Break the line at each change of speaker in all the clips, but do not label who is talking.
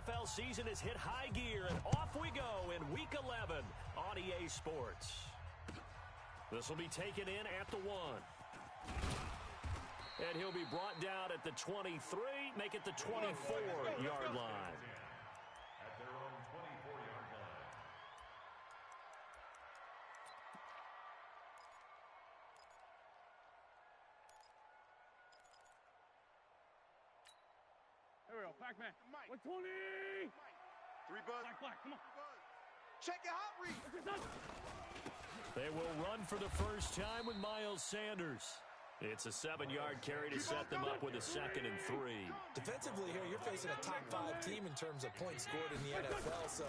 NFL season has hit high gear, and off we go in Week 11 on EA Sports. This will be taken in at the 1. And he'll be brought down at the 23, make it the 24-yard line.
At their own 24-yard line.
Here we go, Pac-Man. 120!
3 buzz.
Black, come on.
Check it out, Reed.
They will run for the first time with Miles Sanders. It's a 7-yard carry to set them up with a 2nd and 3.
Defensively here, you're facing a top-5 team in terms of points scored in the NFL. So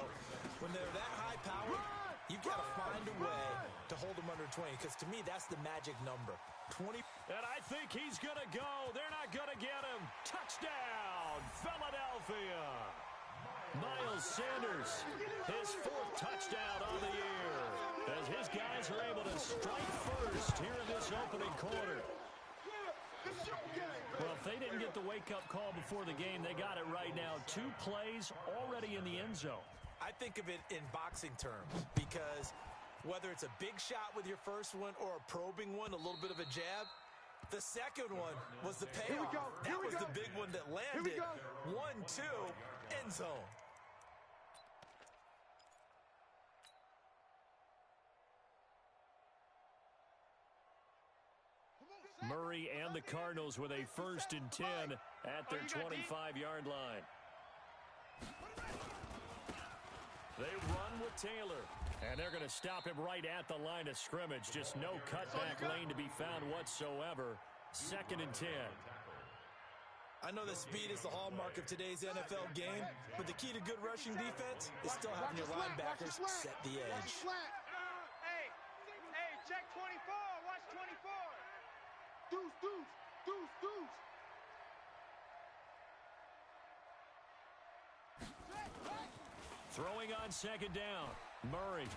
when they're that high-powered, you've got to find a way to hold them under 20. Because to me, that's the magic number. 20.
And I think he's going to go. They're not going to get him. Touchdown, Philadelphia. Miles Sanders, his 4th touchdown on the year, as his guys are able to strike first here in this opening quarter. Well, if they didn't get the wake-up call before the game, they got it right now. 2 plays already in the end zone.
I think of it in boxing terms, because whether it's a big shot with your first one or a probing one, a little bit of a jab, the second one was the payoff. That was the big one that landed. 1-2, end zone.
Murray and the Cardinals with a 1st and 10 at their 25-yard line. They run with Taylor. And they're going to stop him right at the line of scrimmage. Just no cutback lane to be found whatsoever. 2nd and 10.
I know that speed is the hallmark of today's NFL game, but the key to good rushing defense is still having your linebackers set the edge.
Hey, check 24. Watch 24.
Deuce.
Throwing on 2nd down. Murray.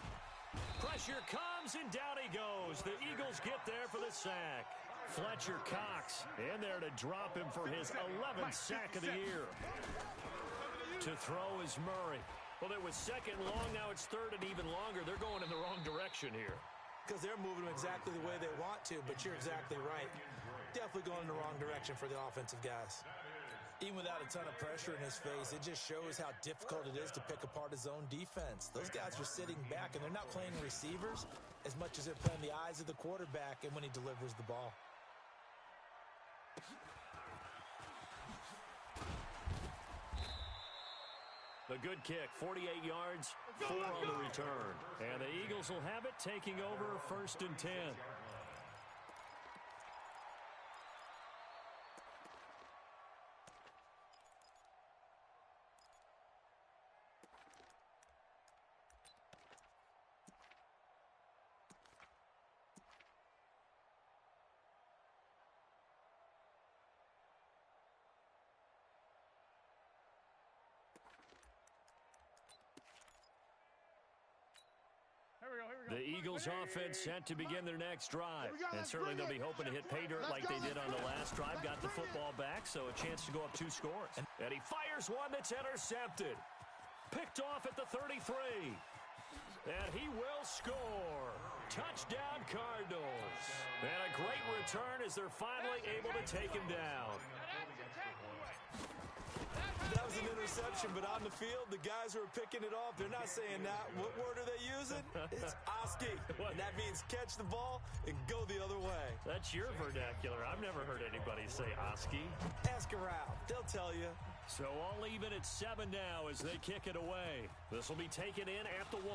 Pressure comes, and down he goes. The Eagles get there for the sack. Fletcher Cox in there to drop him for his 11th sack of the year. To throw is Murray. Well, it was 2nd long. Now it's 3rd and even longer. They're going in the wrong direction here.
Because they're moving them exactly the way they want to, but you're exactly right. Definitely going in the wrong direction for the offensive guys. Even without a ton of pressure in his face, it just shows how difficult it is to pick apart his own defense. Those guys are sitting back, and they're not playing receivers as much as they're playing the eyes of the quarterback and when he delivers the ball.
The good kick, 48 yards, 4 on the return. And the Eagles will have it, taking over 1st and 10. The Eagles offense set to begin their next drive. And certainly they'll be hoping to hit pay dirt like they did on the last drive. Got the football back, so a chance to go up 2 scores. And he fires one that's intercepted. Picked off at the 33. And he will score. Touchdown Cardinals. And a great return as they're finally able to take him down.
That was an interception, but on the field, the guys who are picking it off, they're not saying that. What word are they using? It's Oski. And that means catch the ball and go the other way.
That's your vernacular. I've never heard anybody say Oski.
Ask around. They'll tell you.
So all even at 7 now as they kick it away. This will be taken in at the 1.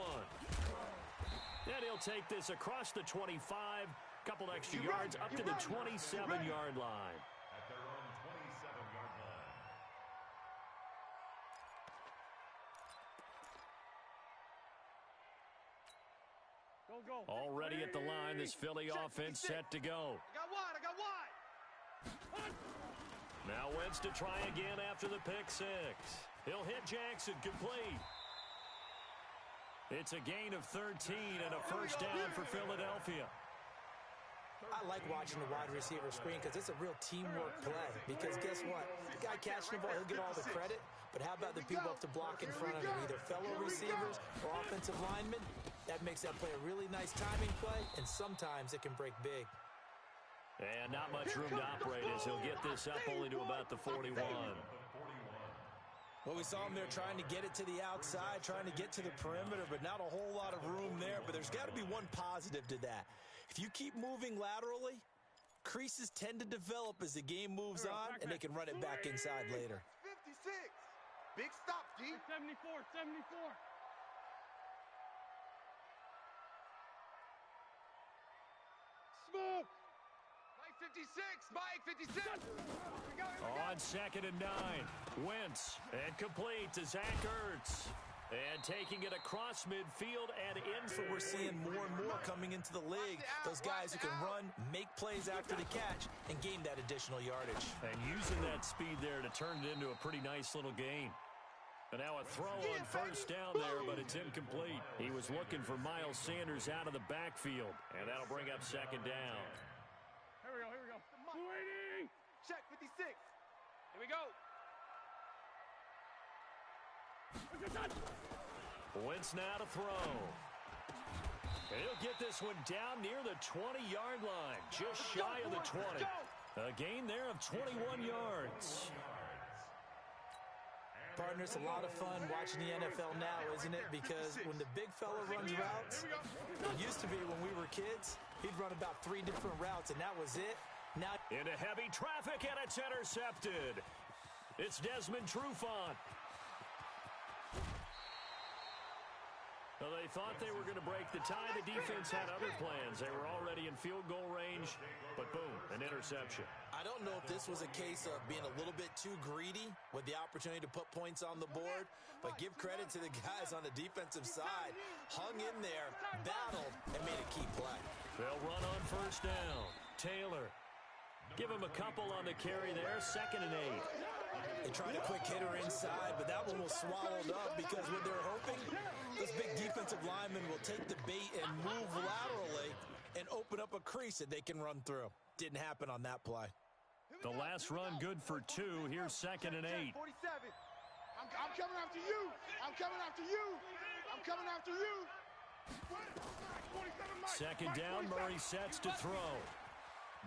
And he'll take this across the 25. Couple extra yards up to the 27-yard line.
At their own 27-yard line.
Go.
Already at the line, this Philly offense set to go.
I got wide.
Now Wentz to try again after the pick 6. He'll hit Jackson, complete. It's a gain of 13 and a first down for Philadelphia.
I like watching the wide receiver screen because it's a real teamwork play. Because guess what? The guy catching the ball, he'll get all the credit. but how about the people up to block in front of him, either fellow receivers or offensive linemen? That makes that play a really nice timing play, and sometimes it can break big.
And not much room to operate as he'll get this up only to about the 41.
Well, we saw him there trying to get it to the outside, trying to get to the perimeter, but not a whole lot of room there. But there's got to be one positive to that. If you keep moving laterally, creases tend to develop as the game moves on, and they can run it back inside later.
56. Big stop, D.
74, 74. Smoke.
Mike 56. Mike 56.
On 2nd and 9, Wentz, and complete to Zach Ertz. And taking it across midfield and in.
So we're seeing more and more coming into the league. Those guys who can run, make plays after the catch, and gain that additional yardage.
And using that speed there to turn it into a pretty nice little gain. And now a throw on first down there, but it's incomplete. He was looking for Miles Sanders out of the backfield. And that'll bring up 2nd down.
Here we go, here we go. 280.
Check 56.
Here we go.
Wentz now to throw. And he'll get this one down near the 20-yard line, just shy of the 20. A gain there of 21 yards.
Partner, it's a lot of fun watching the NFL now, isn't it? Because when the big fella runs routes, it used to be when we were kids, he'd run about 3 different routes, and that was it. Now
into heavy traffic, and it's intercepted. It's Desmond Trufant. Well, they thought they were going to break the tie. The defense had other plans. They were already in field goal range, but boom, an interception.
I don't know if this was a case of being a little bit too greedy with the opportunity to put points on the board, but give credit to the guys on the defensive side. Hung in there, battled, and made a key play.
They'll run on first down. Taylor. Give him a couple on the carry there. 2nd and 8.
They tried a quick hitter inside, but that one was swallowed up because what they're hoping, this big defensive lineman will take the bait and move laterally and open up a crease that they can run through. Didn't happen on that play.
The last run good for 2. Here's 2nd and 8.
47.
I'm coming after you. I'm coming after you. I'm coming after you.
2nd down, Murray sets to throw.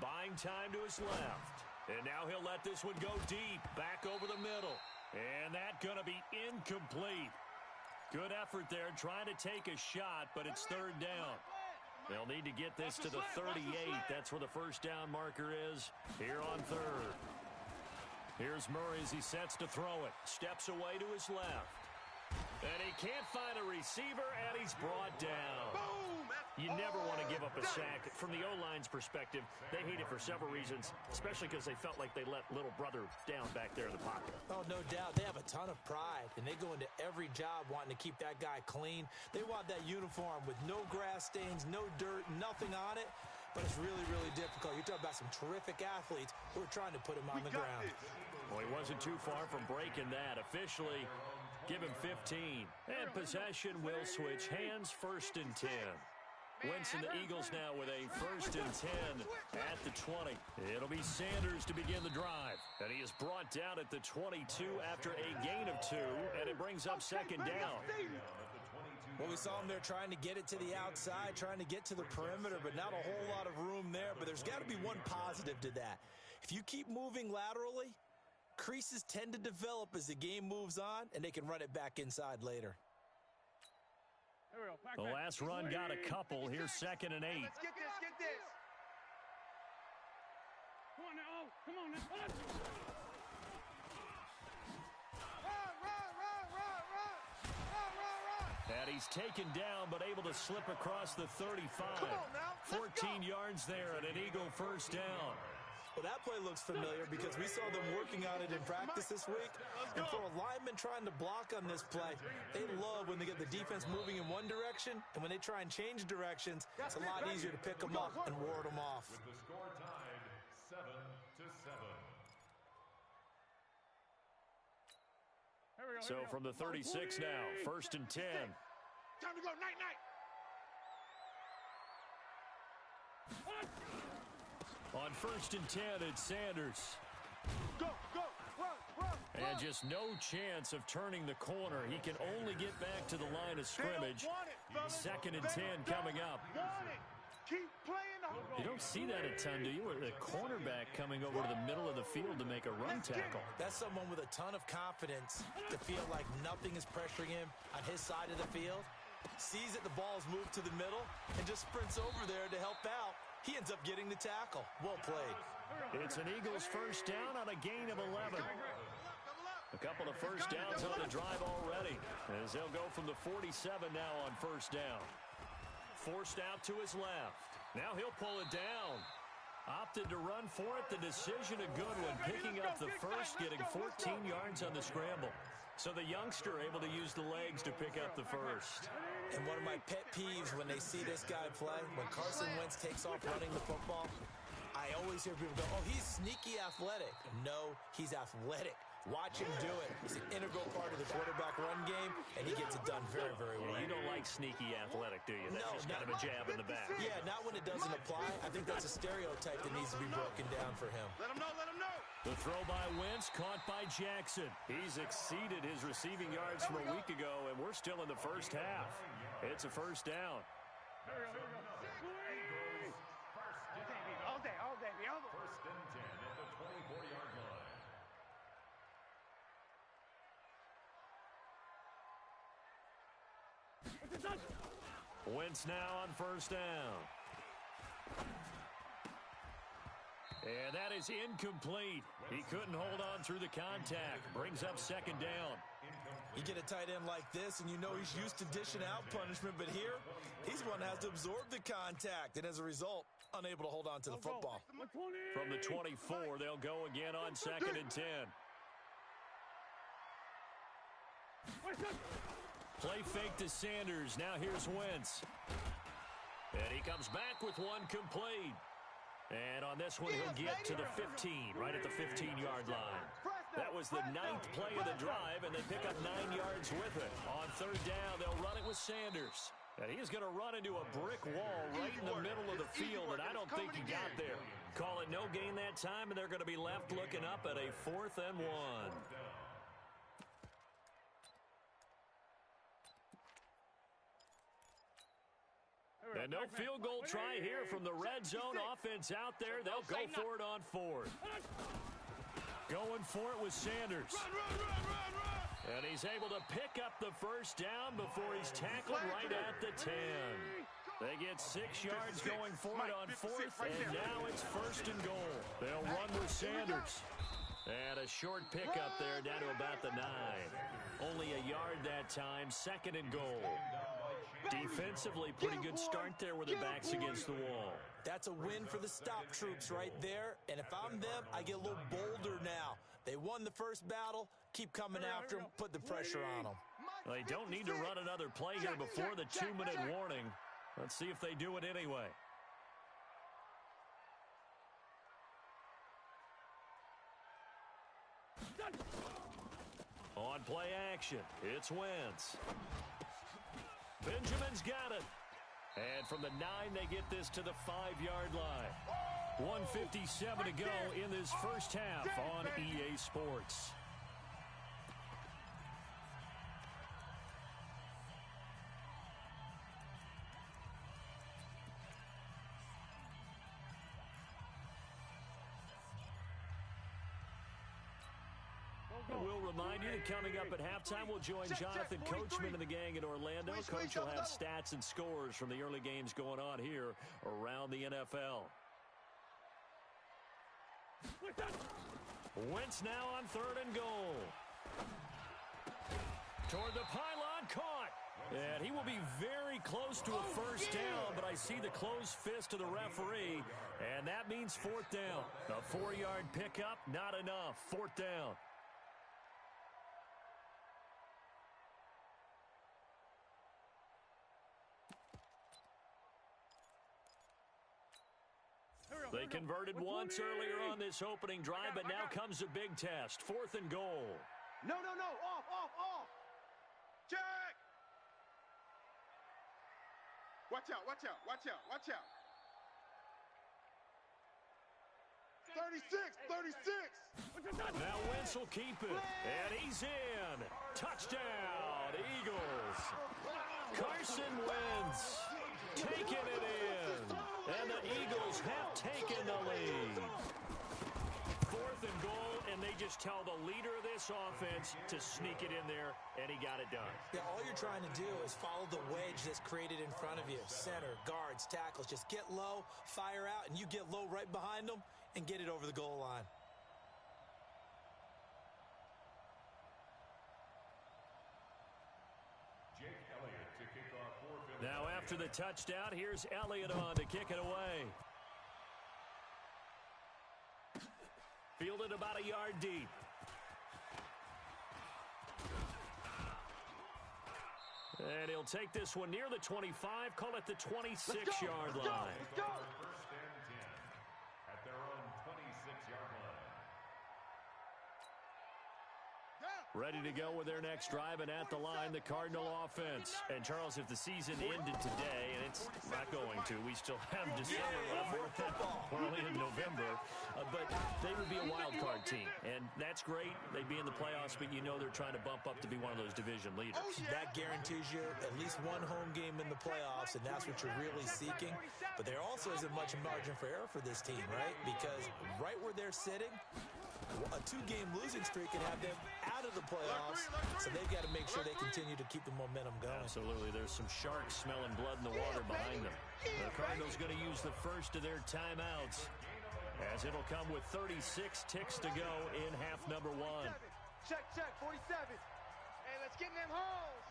Buying time to his left. And now he'll let this one go deep, back over the middle. And that's going to be incomplete. Good effort there, trying to take a shot, but it's 3rd down. They'll need to get this to the 38. That's where the first down marker is here on 3rd. Here's Murray as he sets to throw it. Steps away to his left. And he can't find a receiver, and he's brought down. You never want to give up a sack. From the O-line's perspective, they hate it for several reasons, especially because they felt like they let little brother down back there in the pocket.
Oh, no doubt. They have a ton of pride, and they go into every job wanting to keep that guy clean. They want that uniform with no grass stains, no dirt, nothing on it. But it's really, really difficult. You're talking about some terrific athletes who are trying to put him on the ground.
Well, he wasn't too far from breaking that. Officially, give him 15. And possession will switch hands, 1st and 10. Wentz and the Eagles now with a 1st and 10 at the 20. It'll be Sanders to begin the drive. And he is brought down at the 22 after a gain of 2, and it brings up 2nd down.
Well, we saw him there trying to get it to the outside, trying to get to the perimeter, but not a whole lot of room there. But there's got to be one positive to that. If you keep moving laterally, creases tend to develop as the game moves on, and they can run it back inside later.
The last run got a couple. Here's 2nd and 8.
Let's get this, get this.
Come on now. Come on now.
Run.
And he's taken down, but able to slip across the 35. 14 yards there and an Eagle 1st down.
Well, that play looks familiar because we saw them working on it in practice this week. And for a lineman trying to block on this play, they love when they get the defense moving in one direction, and when they try and change directions, it's a lot easier to pick them up and ward them off.
With the score tied 7-7.
So from the 36 now, 1st and 10.
Time to go. Night.
On 1st and 10, it's Sanders.
Go. Run.
And And just no chance of turning the corner. He can only get back to the line of scrimmage. 2nd and 10 coming up.
Keep playing the
You don't see that a ton, do you? With a cornerback coming over to the middle of the field to make a run tackle.
That's someone with a ton of confidence to feel like nothing is pressuring him on his side of the field. Sees that the ball's moved to the middle and just sprints over there to help out. He ends up getting the tackle. Well played.
It's an Eagles first down on a gain of 11. A couple of first downs on the drive already, as they'll go from the 47 now on first down. Forced out to his left. Now he'll pull it down. Opted to run for it. The decision a good one, picking up the first, getting 14 yards on the scramble. So the youngster able to use the legs to pick up the first.
And one of my pet peeves when they see this guy play, when Carson Wentz takes off running the football, I always hear people go, oh, he's sneaky athletic. No, he's athletic. Watch him do it. He's an integral part of the quarterback run game, and he gets it done very, very well.
You don't like sneaky athletic, do you? That's just kind of a jab in the back.
Yeah, not when it doesn't apply. I think that's a stereotype that needs to be broken down for him.
Let him know, let him know.
The throw by Wentz, caught by Jackson. He's exceeded his receiving yards from a week ago, and we're still in the first half. It's a first down.
Here we go. All day, all day.
First and 10 at the 24-yard line.
Wentz now on first down. And that is incomplete. He couldn't hold on through the contact. Brings up second down.
You get a tight end like this, and you know he's used to dishing out punishment, but here, he's one that has to absorb the contact, and as a result, unable to hold on to the football.
From the 24, they'll go again on 2nd and 10. Play fake to Sanders. Now here's Wentz. And he comes back with one complete. And on this one, he'll get to the 15, right at the 15-yard line. That was the 9th play of the drive, and they pick up 9 yards with it. On third down, they'll run it with Sanders. And he's going to run into a brick wall right in the middle of the field, and I don't think he got there. Call it no gain that time, and they're going to be left looking up at a 4th and 1. And no field goal try here from the red zone. Offense out there. They'll go for it on 4th. Going for it with Sanders. And he's able to pick up the first down before he's tackled right at the 10. They get 6 yards going for it on 4th, and now it's 1st and goal. They'll run with Sanders. And a short pickup there down to about the 9. Only a yard that time, 2nd and goal. Defensively, pretty good start there with their backs against the wall.
That's a win for the stop troops right there. And if I'm them, I get a little bolder now. They won the first battle. Keep coming after them. Put the pressure on them.
Well, they don't need to run another play here before the 2-minute warning. Let's see if they do it anyway. On play action, it's Wentz. Benjamin's got it. And from the 9, they get this to the 5-yard line. 1:57 to go in this first half on EA Sports. We'll remind you that coming up at halftime, we'll join Jonathan Coachman and the gang in Orlando. Coach will have stats and scores from the early games going on here around the NFL. Wentz now on 3rd and goal. Toward the pylon, caught. And he will be very close to a first down, but I see the closed fist of the referee, and that means 4th down. A 4-yard pickup, not enough. 4th down. They converted once earlier on this opening drive, but now comes a big test. 4th and goal.
No. Off. Check. Watch out. 36.
Now Wentz will keep it, and he's in. Touchdown, Eagles. Carson Wentz taking it in, and the Eagles have taken the lead. 4th and goal, and they just tell the leader of this offense to sneak it in there, and he got it done.
Yeah, all you're trying to do is follow the wedge that's created in front of you. Center, guards, tackles. Just get low, fire out, and you get low right behind them and get it over the goal line.
Now after the touchdown, here's Elliott on to kick it away. Fielded about a yard deep. And he'll take this one near the 25, call it the 26-yard line.
First and 10 at their own 26-yard line.
Ready to go with their next drive, and at the line, the Cardinal offense. And, Charles, if the season ended today, and it's not going to, we still have December left. We're only in November, but they would be a wild card team, and that's great. They'd be in the playoffs, but you know they're trying to bump up to be one of those division leaders.
That guarantees you at least one home game in the playoffs, and that's what you're really seeking. But there also isn't much margin for error for this team, right? Because right where they're sitting, a 2-game losing streak can have them out of the playoffs, so they've got to make sure they continue to keep the momentum going.
Absolutely. There's some sharks smelling blood in the water behind them. The Cardinals going to use the first of their timeouts, as it'll come with 36 ticks to go in half number 1.
Check, 47.
Hey, let's get in them holes.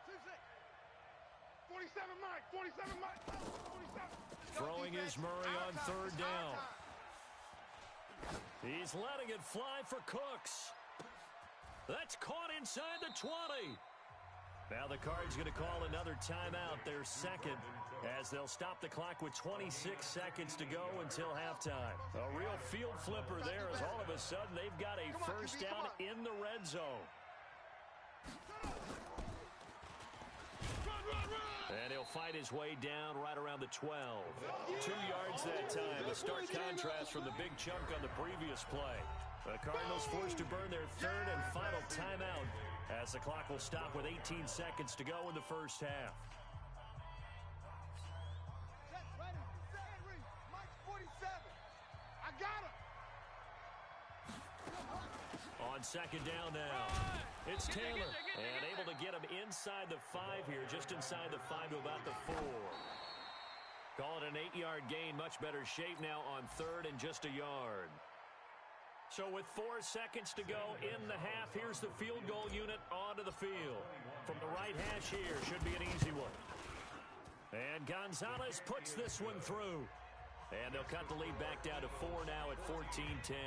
Six. 47, Mike. 47, Mike. 47.
Throwing is Murray on 3rd down. He's letting it fly for Cooks. That's caught inside the 20. Now the Cards going to call another timeout, their second, as they'll stop the clock with 26 seconds to go until halftime. A real field flipper there, as all of a sudden they've got a first down in the red zone. And he'll fight his way down right around the 12. 2 yards that time, a stark contrast from the big chunk on the previous play. The Cardinals forced to burn their 3rd and final timeout, as the clock will stop with 18 seconds to go in the first half.
I got him.
On 2nd down now, it's Taylor, and able to get him inside the 5 here, just inside the 5 to about the 4. Call it an 8-yard gain, much better shape now on 3rd and just a yard. So with 4 seconds to go in the half, here's the field goal unit onto the field. From the right hash here, should be an easy one. And Gonzalez puts this one through. And they'll cut the lead back down to 4 now at 14-10.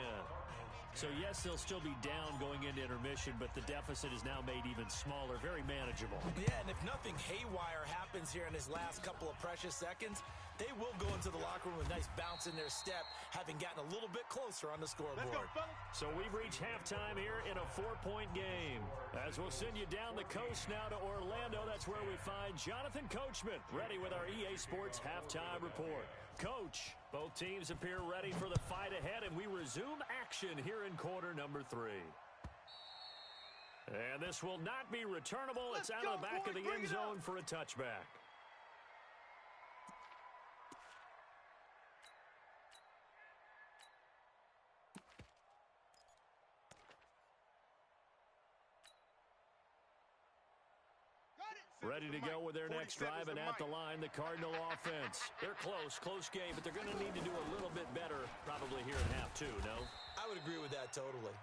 So, yes, they'll still be down going into intermission, but the deficit is now made even smaller, very manageable.
Yeah, and if nothing haywire happens here in his last couple of precious seconds, they will go into the locker room with a nice bounce in their step, having gotten a little bit closer on the scoreboard.
So we've reached halftime here in a 4-point game. As we'll send you down the coast now to Orlando, that's where we find Jonathan Coachman, ready with our EA Sports Halftime Report. Coach, both teams appear ready for the fight ahead, and we resume action here in quarter number 3. And this will not be returnable. It's out of the back of the end zone for a touchback. Ready to go with their next drive, and at the line, the Cardinal offense. They're close game, but they're going to need to do a little bit better probably here in half 2, no?
I would agree with that totally.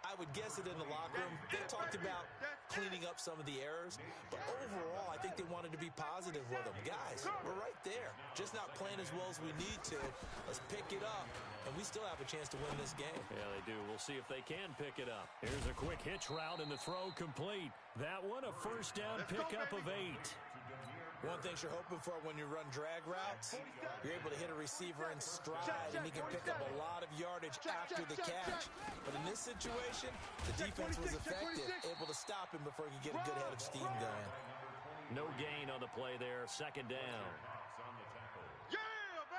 I would guess it in the locker room. They talked about cleaning up some of the errors, but overall, I think they wanted to be positive with them. Guys, we're right there. Just not playing as well as we need to. Let's pick it up, and we still have a chance to win this game.
Yeah, they do. We'll see if they can pick it up. Here's a quick hitch route, and the throw complete. That one, a first down pickup of 8.
One thing you're hoping for when you run drag routes, you're able to hit a receiver in stride, and he can pick up a lot of yardage after the catch. But in this situation, the defense was effective, able to stop him before he could get a good head of steam going.
No gain on the play there, 2nd down.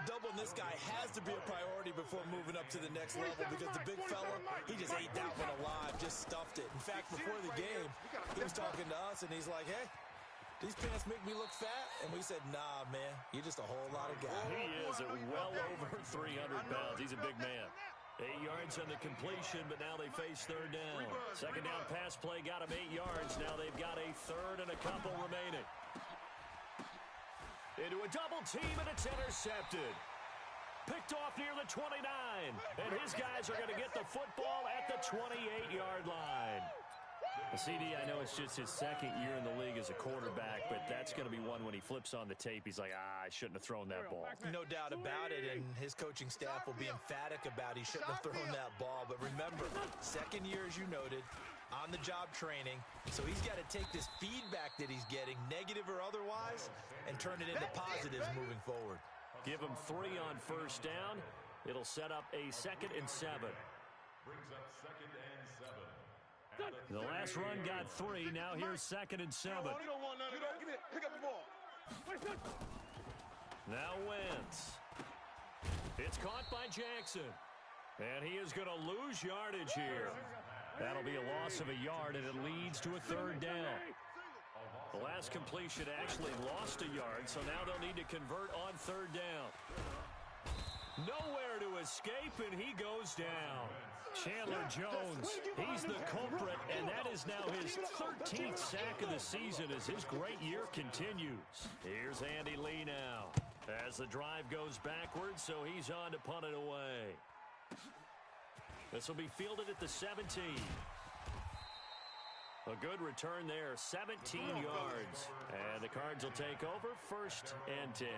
Doubling this guy has to be a priority before moving up to the next level because the big fella, he just ate that one alive, just stuffed it. In fact, before the game, he was talking to us, and he's like, hey, these pants make me look fat? And we said, nah, man, you're just a whole lot of guy.
He is well over 300 pounds. He's a big man. 8 yards on the completion, but now they face third down. Second down pass play got him 8 yards. Now they've got a third and a couple remaining. Into a double team, and it's intercepted. Picked off near the 29. And his guys are going to get the football at the 28-yard line. CD, I know it's just his second year in the league as a quarterback, but that's going to be one when he flips on the tape. He's like, I shouldn't have thrown that ball.
No doubt about it, and his coaching staff will be emphatic about he shouldn't have thrown that ball. But remember, second year, as you noted, on-the-job training, so he's got to take this feedback that he's getting, negative or otherwise, and turn it into positives moving forward.
Give him 3 on first down. It'll set up a 2nd and 7.
Brings up 2nd and 7.
The last run got 3. Now here's 2nd and 7.
You don't want none of that. Pick up the ball.
Now Wentz. It's caught by Jackson. And he is going to lose yardage here. That'll be a loss of a yard, and it leads to a third down. The last completion actually lost a yard, so now they'll need to convert on third down. Nowhere to escape, and he goes down. Chandler Jones, he's the culprit, and that is now his 13th sack of the season as his great year continues. Here's Andy Lee now as the drive goes backwards, so he's on to punt it away. This will be fielded at the 17. A good return there, 17 yards. And the Cards will take over, 1st and 10.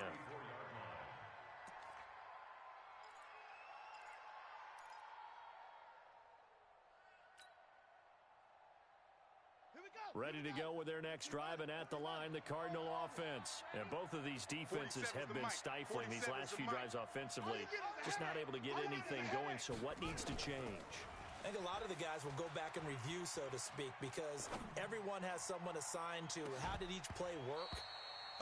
Ready to go with their next drive, and at the line, the Cardinal offense. And both of these defenses have been stifling these last few drives offensively. Just not able to get anything going, so what needs to change?
I think a lot of the guys will go back and review, so to speak, because everyone has someone assigned to how did each play work.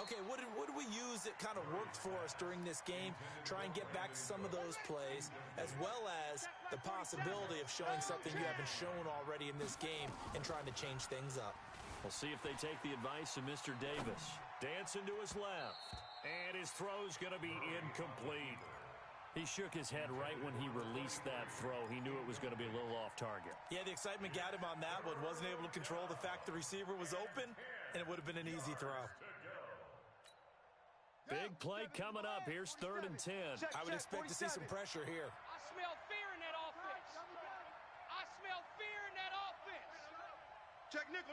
Okay, what did we use that kind of worked for us during this game? Try and get back to some of those plays, as well as the possibility of showing something you haven't shown already in this game and trying to change things up.
We'll see if they take the advice of Mr. Davis. Dancing to his left, and his throw's going to be incomplete. He shook his head right when he released that throw. He knew it was going to be a little off target.
Yeah, the excitement got him on that one. Wasn't able to control the fact the receiver was open, and it would have been an easy throw.
Big play coming up. Here's 3rd and 10.
I would expect to see some pressure here.
I smell fear in that offense. I smell fear in that offense.
Check nickel.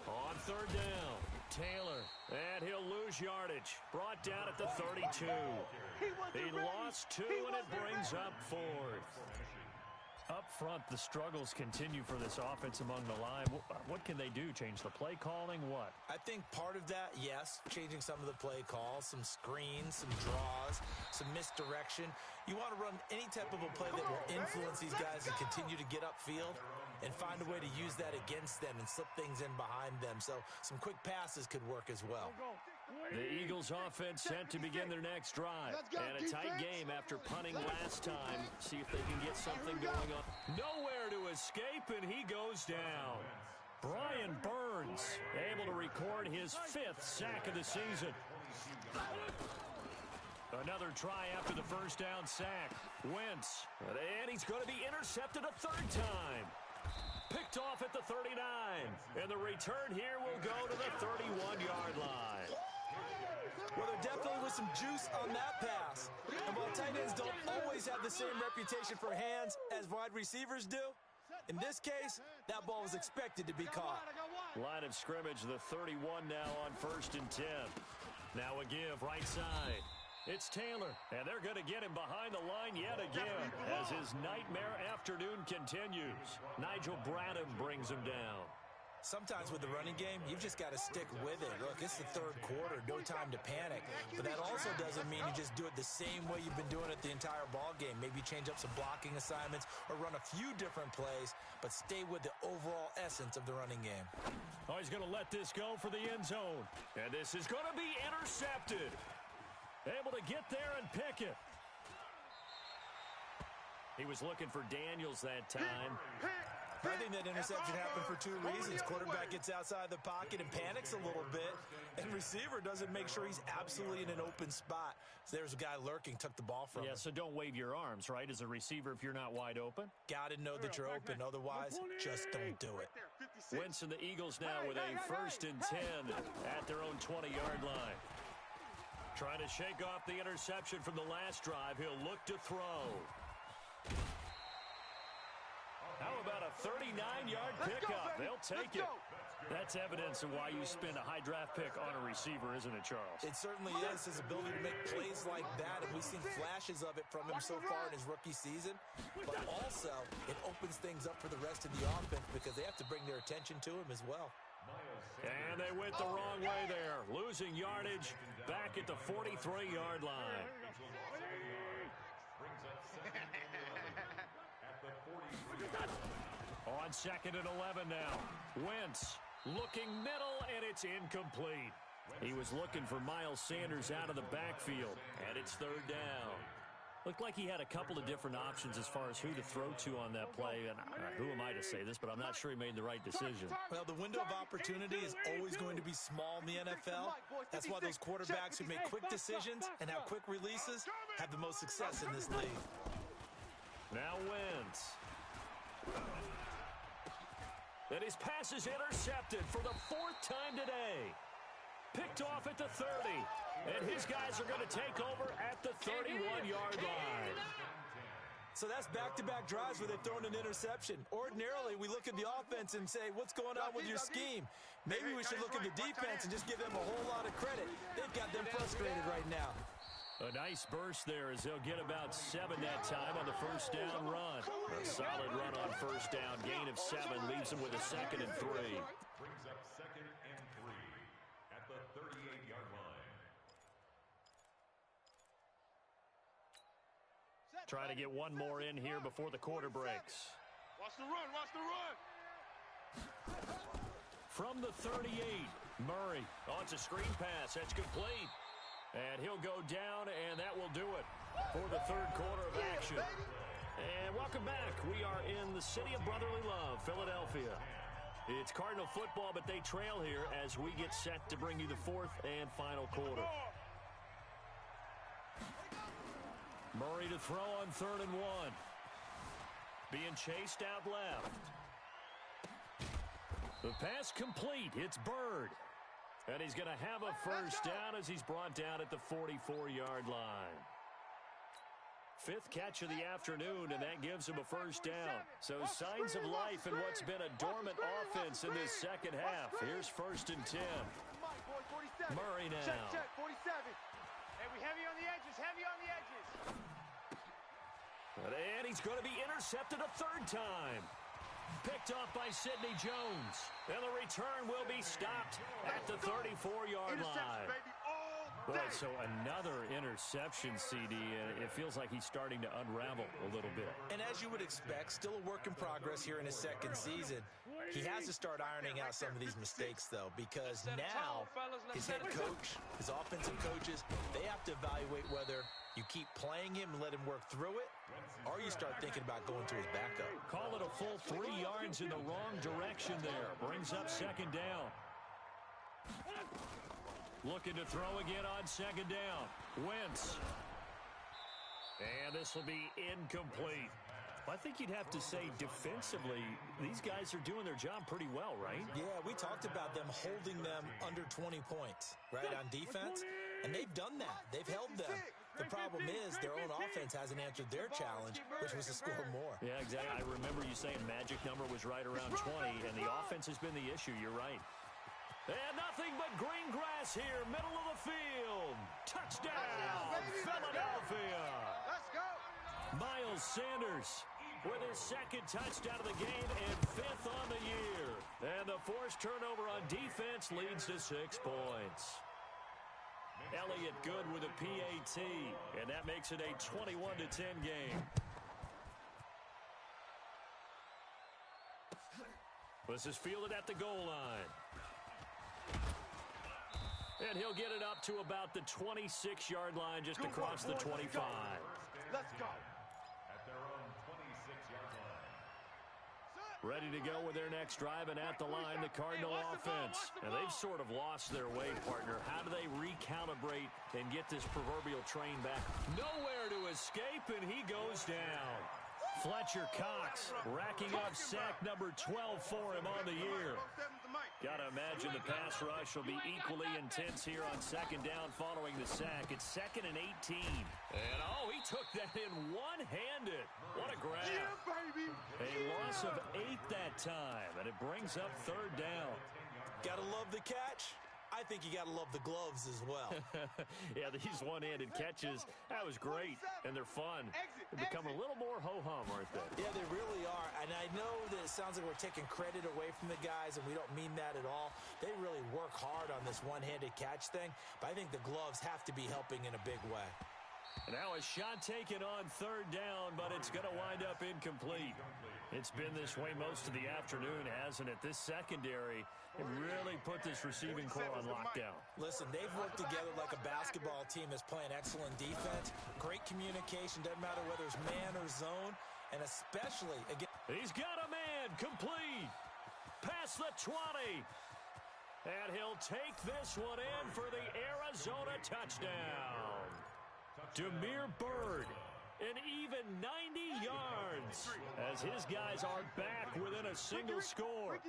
On 3rd down, Taylor, and he'll lose yardage. Brought down at the 32. He lost 2, and it brings up 4th. Up front, the struggles continue for this offense among the line. What can they do? Change the play calling? What?
I think part of that, yes, changing some of the play calls, some screens, some draws, some misdirection. You want to run any type of a play that will influence these guys and continue to get upfield and find a way to use that against them and slip things in behind them. So some quick passes could work as well.
The Eagles offense set to begin their next drive. And a tight game after punting last time. See if they can get something going on. Nowhere to escape, and he goes down. Brian Burns able to record his 5th sack of the season. Another try after the first down sack. Wentz, and he's going to be intercepted a 3rd time. Picked off at the 39. And the return here will go to the 31-yard line.
Well, there definitely was some juice on that pass. And while tight ends don't always have the same reputation for hands as wide receivers do, in this case, that ball was expected to be caught.
Line of scrimmage, the 31 now on 1st and 10. Now a give right side. It's Taylor, and they're going to get him behind the line yet again as his nightmare afternoon continues. Nigel Bradham brings him down.
Sometimes with the running game, you've just got to stick with it. Look, it's the 3rd quarter, no time to panic. But that also doesn't mean you just do it the same way you've been doing it the entire ball game. Maybe change up some blocking assignments or run a few different plays, but stay with the overall essence of the running game.
Oh, he's going to let this go for the end zone. And this is going to be intercepted. Able to get there and pick it. He was looking for Daniels that time.
I think that interception happened for two reasons. Quarterback gets outside the pocket and panics a little bit, and receiver doesn't make sure he's absolutely in an open spot. So there's a guy lurking, took the ball from him.
Yeah, so don't wave your arms, right, as a receiver if you're not wide open.
Got to know that you're open. Otherwise, just don't do it.
Wentz and the Eagles now with a 1st and 10 at their own 20-yard line. Trying to shake off the interception from the last drive. He'll look to throw. How about a 39-yard pickup? They'll take it. That's evidence of why you spend a high draft pick on a receiver, isn't it, Charles?
It certainly is, his ability to make plays like that, and we've seen flashes of it from him so far in his rookie season. But also, it opens things up for the rest of the offense because they have to bring their attention to him as well.
And they went the wrong way there, losing yardage back at the 43-yard line. On 2nd and 11 now. Wentz looking middle, and it's incomplete. He was looking for Miles Sanders out of the backfield, and it's 3rd down. Looked like he had a couple of different options as far as who to throw to on that play. And who am I to say this, but I'm not sure he made the right decision.
Well, the window of opportunity is always going to be small in the NFL. That's why those quarterbacks who make quick decisions and have quick releases have the most success in this league.
Now Wentz. And his pass is intercepted for the 4th time today. Picked off at the 30. And his guys are going to take over at the 31-yard line.
So that's back-to-back drives where they've thrown an interception. Ordinarily, we look at the offense and say, what's going on with your scheme? Maybe we should look at the defense and just give them a whole lot of credit. They've got them frustrated right now.
A nice burst there as they'll get about 7 that time on the 1st down run. A solid run on 1st down. Gain of 7 leaves them with a 2nd and 3.
Brings up 2nd and 3 at the 38-yard line.
Try to get one more in here before the quarter breaks.
Watch the run, watch the run.
From the 38, Murray. Oh, it's a screen pass. That's complete. And he'll go down, and that will do it for the 3rd quarter of action. And welcome back. We are in the city of brotherly love, Philadelphia. It's Cardinal football, but they trail here as we get set to bring you the 4th and final quarter. Murray to throw on 3rd and 1. Being chased out left. The pass complete. It's Bird. And he's going to have a 1st down as he's brought down at the 44-yard line. 5th catch of the afternoon, and that gives him a 1st down. So signs of life in what's been a dormant offense in this second half. Here's 1st and 10. Murray now.
Check, 47. Hey, we heavy on the edges, heavy on the edges.
And he's going to be intercepted a 3rd time. Picked off by Sidney Jones. And the return will be stopped at the 34-yard line. Boy, so another interception, CD. It feels like he's starting to unravel a little bit.
And as you would expect, still a work in progress here in his 2nd season. He has to start ironing out some of these mistakes, though, because now his head coach, his offensive coaches, they have to evaluate whether you keep playing him and let him work through it, or you start thinking about going to his backup.
Call it a full 3 yards in the wrong direction there. Brings up 2nd down. Looking to throw again on 2nd down. Wentz. And this will be incomplete. I think you'd have to say defensively, these guys are doing their job pretty well, right?
Yeah, we talked about them holding them under 20 points, right, on defense. And they've done that. They've held them. The problem is their own offense hasn't answered their challenge, which was to score more.
Yeah, exactly. I remember you saying magic number was right around 20, and the offense has been the issue. You're right. And nothing but green grass here, middle of the field. Touchdown, Philadelphia.
Let's go.
Miles Sanders with his 2nd touchdown of the game and 5th on the year. And the forced turnover on defense leads to 6 points. Elliott good with a PAT, and that makes it a 21-10 game. This is fielded at the goal line. And he'll get it up to about the 26-yard line, just across the 25.
Let's go.
At their own 26-yard line.
Ready to go with their next drive, and at the line, the Cardinal offense. And they've sort of lost their way, partner. How do they recalibrate and get this proverbial train back? Nowhere to escape, and he goes down. Fletcher Cox racking up sack number 12 for him on the year. Got to imagine the pass rush will be equally intense here on second down following the sack. It's 2nd and 18. And, oh, he took that in one-handed. What a grab.
Yeah, baby.
A loss of 8 that time, and it brings up 3rd down.
Got to love the catch. I think you got to love the gloves as well.
Yeah, these one-handed catches, that was great, and they're fun. They become a little more ho-hum, aren't they?
Yeah, they really are. And I know that it sounds like we're taking credit away from the guys, and we don't mean that at all. They really work hard on this one-handed catch thing, but I think the gloves have to be helping in a big way.
Now a shot taken on 3rd down, but it's going to wind up incomplete. It's been this way most of the afternoon, hasn't it? This secondary have really put this receiving core on lockdown.
Listen, they've worked together like a basketball team that's playing excellent defense. Great communication, doesn't matter whether it's man or zone, and especially against...
He's got a man, complete. Past the 20. And he'll take this one in for the Arizona touchdown. Demir Bird, an even 90 yards as his guys are back within a single score.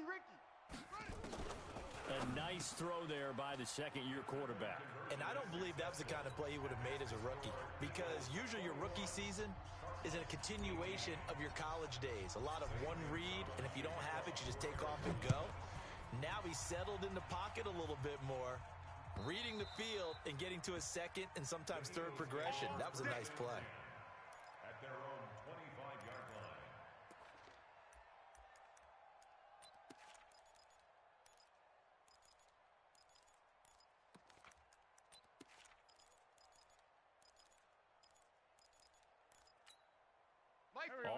A nice throw there by the second-year quarterback.
And I don't believe that was the kind of play he would have made as a rookie, because usually your rookie season is a continuation of your college days. A lot of one read, and if you don't have it, you just take off and go. Now he's settled in the pocket a little bit more, reading the field and getting to a second and sometimes third progression. That was a nice play.
At their own 25-yard line.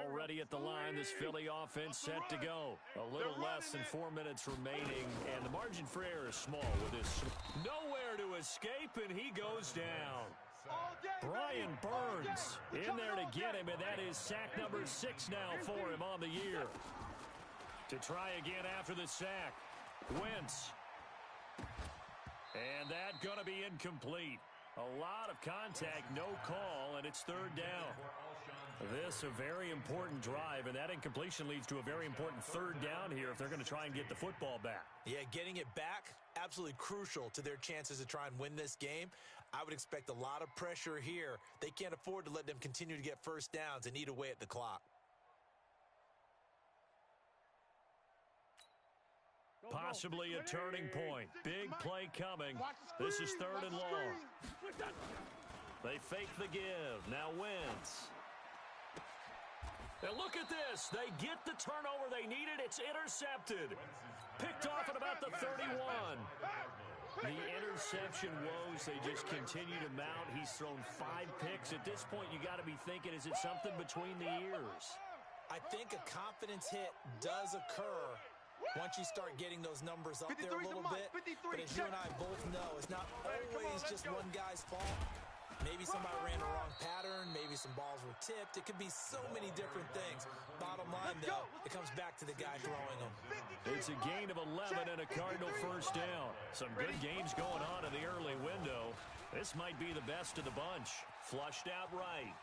Already at the line, this Philly offense set to go. A little less than 4 minutes remaining, and the margin for error is small with this. Nowhere to escape, and he goes down. Brian Burns in there to get him, and that is sack number 6 now for him on the year. To try again after the sack, Wentz. And that going to be incomplete. A lot of contact, no call, and it's 3rd down. This a very important drive, and that incompletion leads to a very important 3rd down here if they're going to try and get the football back.
Yeah, getting it back, absolutely crucial to their chances to try and win this game. I would expect a lot of pressure here. They can't afford to let them continue to get first downs and eat away at the clock.
Possibly a turning point. Big play coming. This is 3rd and long. They fake the give. Now Wentz. And look at this. They get the turnover they needed. It's intercepted. Picked off at about the 31. The interception woes, they just continue to mount. He's thrown 5 picks. At this point, you got to be thinking, is it something between the ears?
I think a confidence hit does occur once you start getting those numbers up there a little bit. But as you and I both know, it's not always just one guy's fault. Maybe somebody ran the wrong pattern. Maybe some balls were tipped. It could be so many different things. Bottom line, though, it comes back to the guy throwing them.
It's a gain of 11 and a Cardinal first down. Some good games going on in the early window. This might be the best of the bunch. Flushed out right.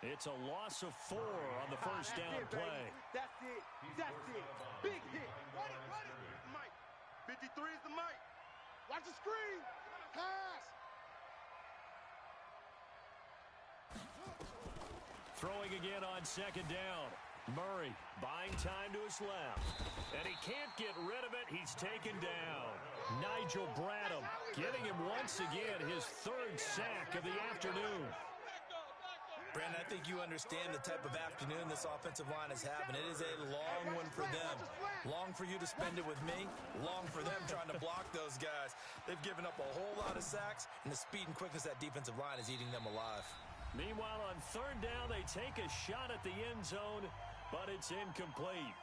It's a loss of 4 on the first down play.
That's it. That's it. Big hit. Run it. Mike. 53 is the Mike. Watch the screen. Pass.
Throwing again on second down. Murray buying time to his left. And he can't get rid of it. He's taken down. Nigel Bradham getting him once again his 3rd sack of the afternoon.
Brandon, I think you understand the type of afternoon this offensive line is having. It is a long one for them. Long for you to spend it with me. Long for them trying to block those guys. They've given up a whole lot of sacks, and the speed and quickness of that defensive line is eating them alive.
Meanwhile, on 3rd down, they take a shot at the end zone, but it's incomplete.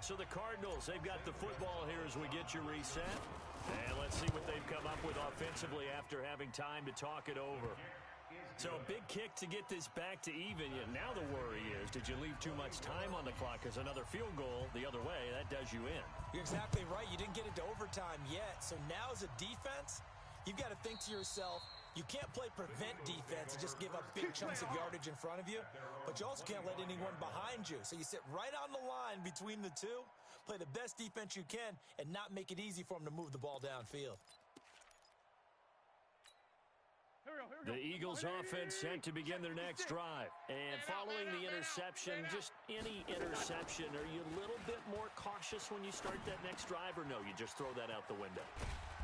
So the Cardinals, they've got the football here as we get you reset. And let's see what they've come up with offensively after having time to talk it over. So a big kick to get this back to even. Now the worry is, did you leave too much time on the clock? Because another field goal the other way, that does you in.
You're exactly right. You didn't get into overtime yet. So now as a defense, you've got to think to yourself, you can't play prevent defense and just give up big chunks of yardage in front of you, but you also can't let anyone behind you. So you sit right on the line between the two, play the best defense you can, and not make it easy for them to move the ball downfield.
The Eagles offense set to begin their next drive. And following the interception, just any interception, are you a little bit more cautious when you start that next drive, or no, you just throw that out the window?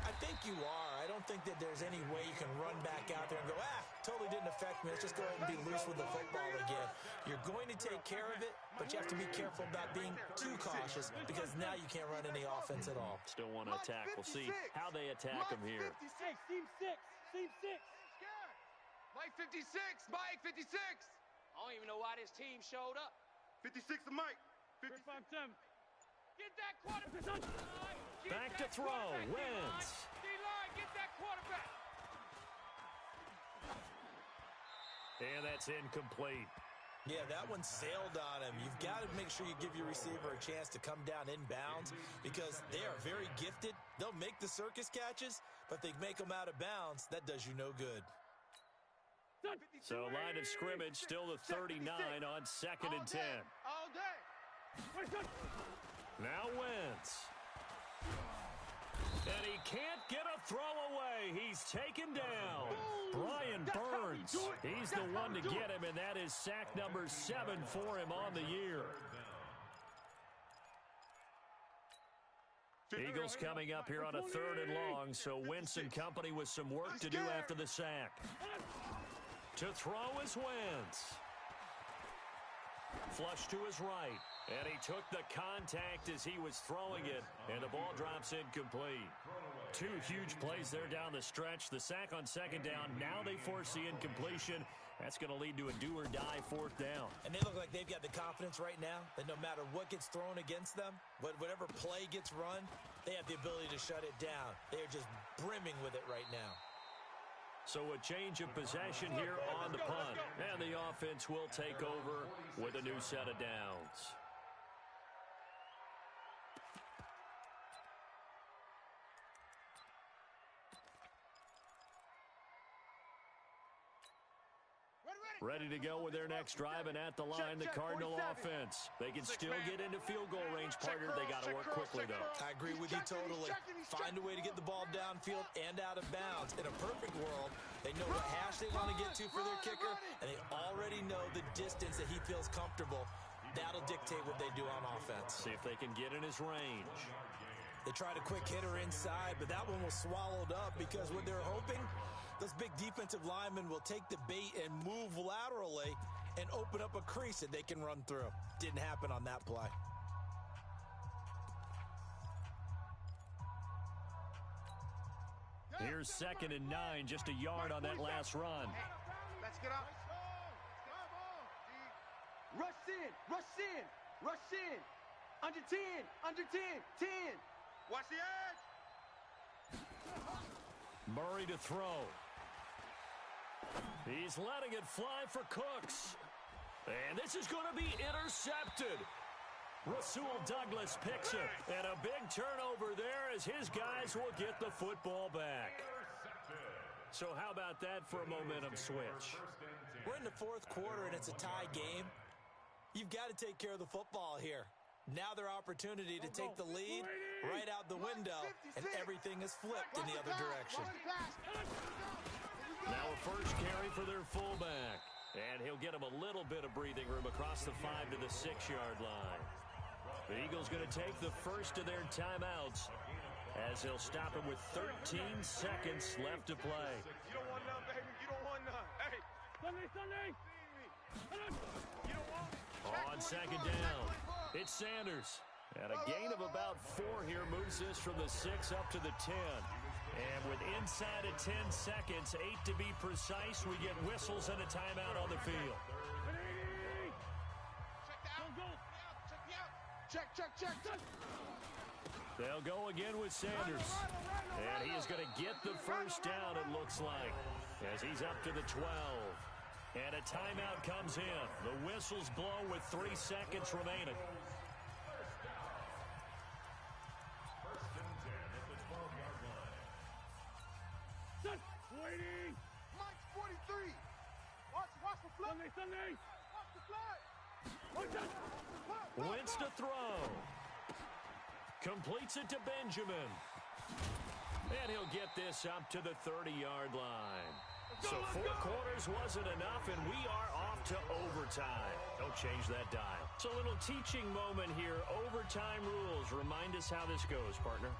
I think you are. I don't think that there's any way you can run back out there and go, totally didn't affect me. Let's just go ahead and be loose with the football again. You're going to take care of it, but you have to be careful about being too cautious because now you can't run any offense at all.
Still want to attack. We'll see how they attack them here.
Team 6. Team 6.
Mike 56. Mike 56.
I don't even know why this team showed up.
56 to Mike.
55-7. Get that quarterback.
Back to throw. Wins.
D-line, get that quarterback.
And that's incomplete.
Yeah, that one sailed on him. You've got to make sure you give your receiver a chance to come down inbounds because they are very gifted. They'll make the circus catches, but if they make them out of bounds, that does you no good.
So line of scrimmage still the 39 on 2nd and 10.
All day.
Now Wentz. And he can't get a throw away. He's taken down. Brian Burns. He's the one to get him, and that is sack number 7 for him on the year. Eagles coming up here on a 3rd and long, so Wentz and company with some work to do after the sack. To throw is Wentz. Flush to his right. And he took the contact as he was throwing it, and the ball drops incomplete. 2 huge plays there down the stretch. The sack on 2nd down. Now they force the incompletion. That's going to lead to a do-or-die 4th down.
And they look like they've got the confidence right now that no matter what gets thrown against them, whatever play gets run, they have the ability to shut it down. They're just brimming with it right now.
So a change of possession here on the punt. And the offense will take over with a new set of downs. Ready to go with their next drive, and at the line, the Cardinal offense. They can still get into field goal range, partner. They got to work quickly, though.
I agree with you totally. Find a way to get the ball downfield and out of bounds. In a perfect world, they know what hash they want to get to for their kicker, and they already know the distance that he feels comfortable. That'll dictate what they do on offense.
See if they can get in his range.
They tried a quick hitter inside, but that one was swallowed up because what they're hoping, those big defensive linemen will take the bait and move laterally and open up a crease that they can run through. Didn't happen on that play.
Here's 2nd and 9, just a yard on that last run.
Let's get up.
Rush in, rush in, rush in. Under 10, under 10, 10.
Watch the edge.
Murray to throw. He's letting it fly for Cooks. And this is going to be intercepted. Rasul Douglas picks it. And a big turnover there as his guys will get the football back. So how about that for a momentum switch?
We're in the 4th quarter and it's a tie game. You've got to take care of the football here. Now their opportunity to take the lead right out the window, and everything is flipped in the other direction.
Now a first carry for their fullback. And he'll get him a little bit of breathing room across the 5 to the 6-yard line. The Eagles going to take the first of their timeouts as he'll stop him with 13 seconds left to play.
You don't want none, baby. You don't want none. Hey.
Sunday.
You don't want.
On 2nd down, it's Sanders. And a gain of about 4 here moves this from the 6 up to the 10. And with inside of 10 seconds, 8 to be precise, we get whistles and a timeout on the field.
Check.
They'll go again with Sanders. And he is going to get the first down, it looks like, as he's up to the 12. And a timeout comes in. The whistles blow with 3 seconds remaining.
First and 10 at the 12-yard line.
Waiting. Mike's 43. Watch the flood. Sunday. Watch the flood.
Wins to throw. Completes it to Benjamin. And he'll get this up to the 30-yard line. So 4 quarters wasn't enough, and we are off to overtime. Don't change that dial. So a little teaching moment here. Overtime rules. Remind us how this goes, partner.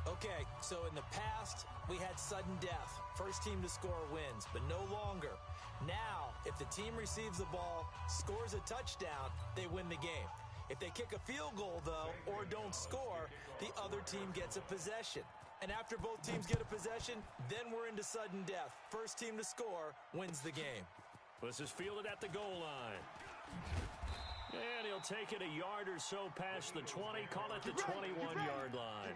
Okay, so in the past, we had sudden death. First team to score wins, but no longer. Now, if the team receives the ball, scores a touchdown, they win the game. If they kick a field goal, though, or don't score, the other team gets a possession. And after both teams get a possession, then we're into sudden death. First team to score wins the game.
This is fielded at the goal line. And he'll take it a yard or so past the 20. Call it the 21-yard line.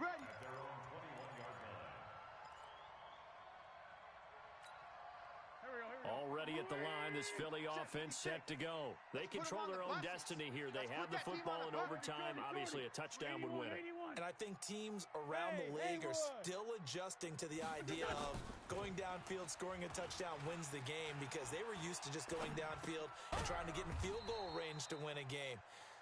Already at the line, this Philly offense set to go. They control their own destiny here. They have the football in overtime. Obviously, a touchdown would win it.
And I think teams around the league are still adjusting to the idea of going downfield, scoring a touchdown wins the game, because they were used to just going downfield and trying to get in field goal range to win a game.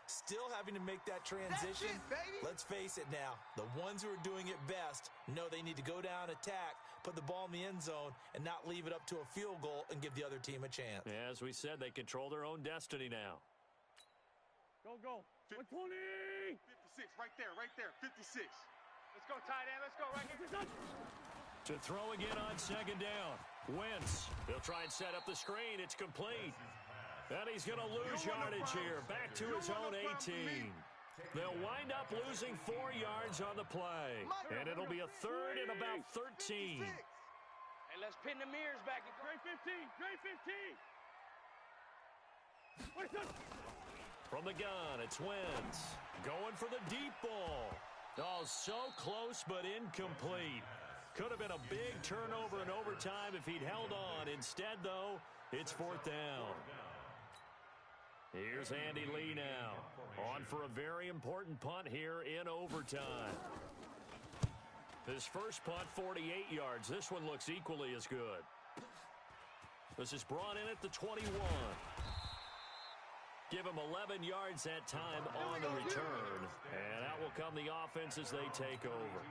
Still having to make that transition. Let's face it now, the ones who are doing it best know they need to go down, attack, put the ball in the end zone, and not leave it up to a field goal and give the other team a chance.
As we said, they control their own destiny now.
Go. 120. 56, right there. 56.
Let's go, tight end. Let's go right here.
To throw again on second down. Wentz. They'll try and set up the screen. It's complete. And he's going to lose yardage here. Back to his own 18. They'll wind up losing 4 yards on the play. And it'll be a third and about 13.
Hey, let's pin the mirrors back.
Great 15.
From the gun, it's Wentz. Going for the deep ball. Oh, so close but incomplete. Could have been a big turnover in overtime if he'd held on. Instead, though, it's 4th down. Here's Andy Lee now. On for a very important punt here in overtime. His first punt, 48 yards. This one looks equally as good. This is brought in at the 21. Give him 11 yards that time on the return. And out will come the offense as they take over.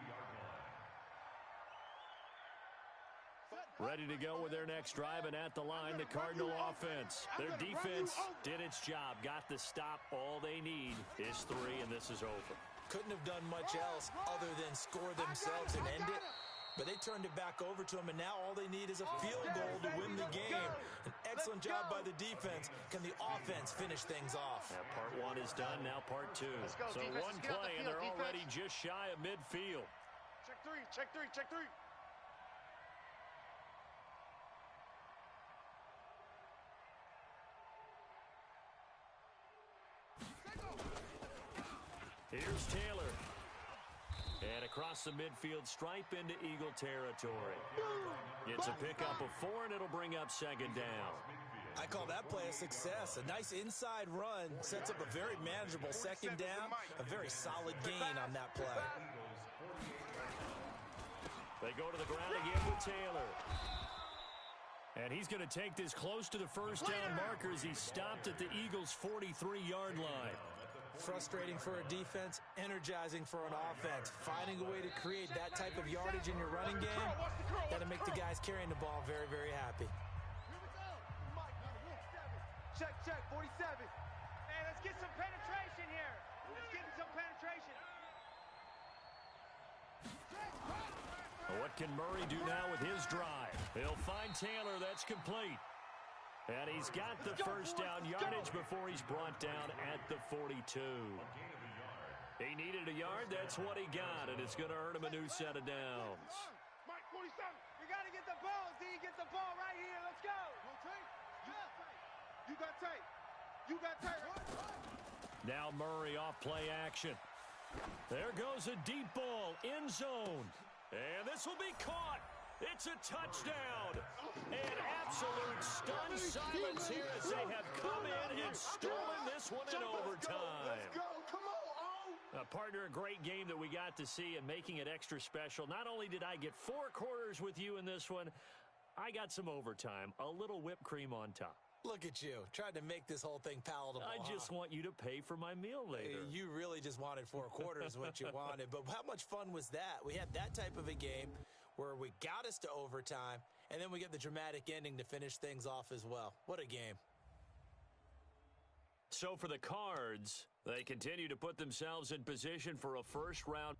Ready to go with their next drive, and at the line, the Cardinal offense. Their defense did its job, got the stop. All they need is 3, and this is over.
Couldn't have done much else other than score themselves and end it. But they turned it back over to them, and now all they need is a field goal to win the game. An excellent job by the defense. Can the offense finish things off?
Now part 1 is done, now part 2. So one play, and they're already just shy of midfield.
Check three.
Here's Taylor. And across the midfield stripe into Eagle territory. It's a pickup of 4, and it'll bring up second down.
I call that play a success. A nice inside run sets up a very manageable second down. A very solid gain on that play.
They go to the ground again with Taylor. And he's going to take this close to the first down marker as he stopped at the Eagles' 43-yard line.
Frustrating for a defense, energizing for an offense. Finding a way to create that type of yardage in your running game, got to make the guys carrying the ball very, very happy.
Check, 47.
Hey, let's get some penetration here. Let's get some penetration.
What can Murray do now with his drive? He'll find Taylor. That's complete. And he's got the first down yardage before he's brought down at the 42. He needed a yard. That's what he got, and it's going to earn him a new set of downs.
Mike, 47.
You got to get the ball, D. Get the ball right here. Let's go.
You got tape.
Now Murray off play action. There goes a deep ball, end zone. And this will be caught. It's a touchdown. An absolute stunned silence here as they have come in and stolen this one in overtime.
Let's go. Come on,
Partner, a great game that we got to see and making it extra special. Not only did I get 4 quarters with you in this one, I got some overtime, a little whipped cream on top.
Look at you, trying to make this whole thing palatable.
I just want you to pay for my meal later.
You really just wanted 4 quarters what you wanted. But how much fun was that? We had that type of a game where we got us to overtime, and then we get the dramatic ending to finish things off as well. What a game.
So for the Cards, they continue to put themselves in position for a first-round